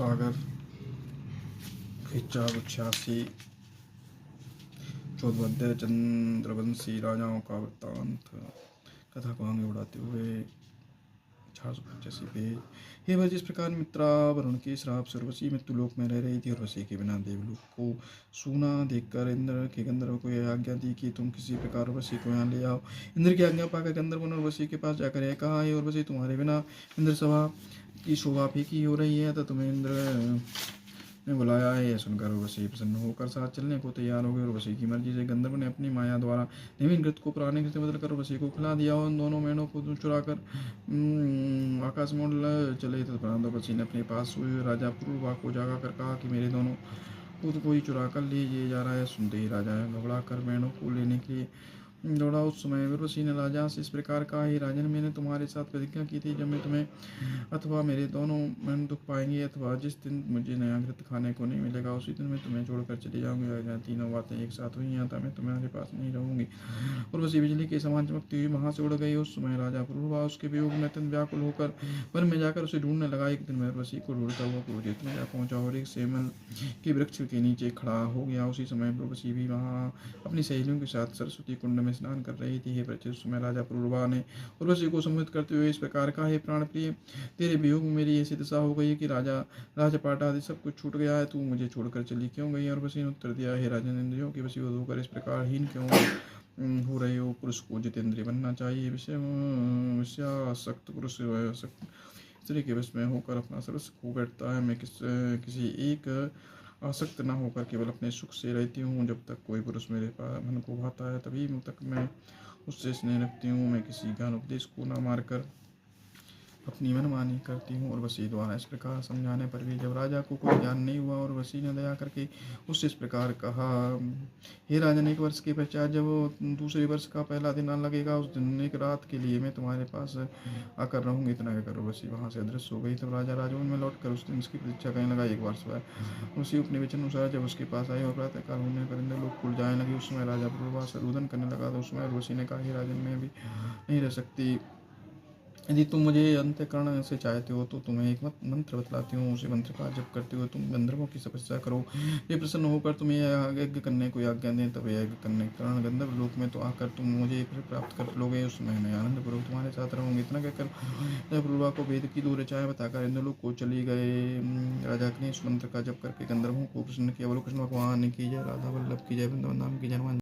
सागर खिंचा 86 चौदह चंद्रवंशी राजाओं का वृत्तांत। कथा को आगे बढ़ाते हुए 485 पेज। हे वह जिस प्रकार मित्रा वरुण के श्राप से उर्वशी मृत्युलोक में रह रही थी, उर्वशी के बिना देवलोक को सूना देखकर इंद्र के गंधर्व को यह आज्ञा दी कि तुम किसी प्रकार उर्वशी को यहाँ ले आओ। इंद्र की आज्ञा पाकर गंधर्व ने उर्वशी के पास जाकर यह कहा, हे उर्वशी, तुम्हारे बिना इंद्र सभा की शोभा फीकी हो रही है, तो तुम्हें इंद्र ने बुलाया है। यह सुनकर उर्वशी प्रसन्न होकर साथ चलने को तैयार हो गई। उर्वशी की मर्जी से गंधर्व ने अपनी माया द्वारा नवीन घृत को पुराने घृत से बदलकर उर्वशी को खिला दिया और उन दोनों मेढ़ों को चुराकर आकाश में उड़ चले। तदुपरांत उर्वशी ने अपने पास हुए राजा पुरुरवा को जागा कर कहा कि मेरे दोनों पुत्र कोई चुरा कर ले जा रहा है। सुनते ही राजा घबरा कर मेढ़ों को लेने के लिए दौड़ा। उस समय उर्वशी ने राजा से इस प्रकार कहा, हे राजन, मैंने तुम्हारे साथ प्रतिज्ञा की थी, जब मैं तुम्हें अथवा मेरे दोनों मन दुख पाएंगे अथवा जिस दिन मुझे नया घृत खाने को नहीं मिलेगा, उसी दिन मैं तुम्हें छोड़कर चली जाऊंगी। तीनों बातें एक साथ हुई, यहाँ मैं तुम्हारे पास नहीं रहूंगी। उर्वशी बिजली के समान चमकती हुई वहां से उड़ गई। उस समय राजा पुरुरवा उसके वियोग में अत्यंत व्याकुल होकर वन में जाकर उसे ढूंढने लगा। एक दिन मैं उर्वशी को ढूंढता हुआ कुरुक्षेत्र में जा पहुंचा और एक सेमल के वृक्ष के नीचे खड़ा हो गया। उसी समय उर्वशी भी वहाँ अपनी सहेलियों के साथ सरस्वती कुंड में स्नान कर रही थी। हे परीक्षित, उस समय राजा पुरुरवा ने उर्वशी को संबोधित करते हुए इस प्रकार कहा, हे प्राण प्रिय, तेरे वियोग में मेरी ऐसी दशा हो गई है कि राजपाट आदि सब कुछ छूट गया है। तू मुझे छोड़कर चली क्यों गई? उर्वशी ने उत्तर दिया, हे राजन, इंद्रियों के वशीभूत होकर इस प्रकार हीन क्यों हो रहे हो? पुरुष को जितेंद्रिय बनना चाहिए। विषयासक्त पुरुष स्त्री के वश में होकर अपना सर्वस्व खो बैठता है। मैं किसी एक आसक्त न होकर केवल अपने सुख से रहती हूँ। जब तक कोई पुरुष मेरे पास मन को भाता है तभी तक मैं उससे स्नेह रखती हूँ। मैं किसी ज्ञान उपदेश को न मारकर अपनी मनमानी करती हूँ। उर्वशी द्वारा इस प्रकार समझाने पर भी जब राजा को कोई ज्ञान नहीं हुआ, उर्वशी ने दया करके उससे इस प्रकार कहा, हे राजन, एक वर्ष के पश्चात जब दूसरे वर्ष का पहला दिन आने लगेगा, उस दिन एक रात के लिए मैं तुम्हारे पास आकर रहूंगी। इतना कहकर उर्वशी वहाँ से अदृश्य हो गई। तब राजा राजभवन में लौटकर उस दिन उसकी प्रतीक्षा करने लगा। एक वर्ष बाद उसी अपने वचन अनुसार जब उसके पास आई और प्रातःकाल होने पर इंद्र लोग खुल जाने लगी, उस समय राजा पुरुरवा से रुदन करने लगा। तो उस समय उर्वशी ने कहा, हे राजन, मैं भी नहीं रह सकती। यदि तुम मुझे अंतःकरण से चाहते हो तो तुम्हें एक मंत्र बतलाती हूँ। उसी मंत्र का जप करते हुए तुम गंधर्वों की तपस्या करो। ये प्रसन्न होकर तुम्हें यज्ञ करने को आज्ञा दें, तब यज्ञ करने के कारण गंधर्व लोक में तो आकर तुम मुझे प्राप्त कर लोगे। उस समय मैं आनंद पूर्वक तुम्हारे साथ रहूंगी। इतना कहकर पुरुरवा को वेद की दो ऋचाएं बताकर इंद्रलोक को चली गए। राजा ने इस मंत्र का जप करके गंधर्वों को प्रसन्न किया। बोलो कृष्ण भगवान की जय, राधा वल्लभ की जय, वृंदावन धाम की जय।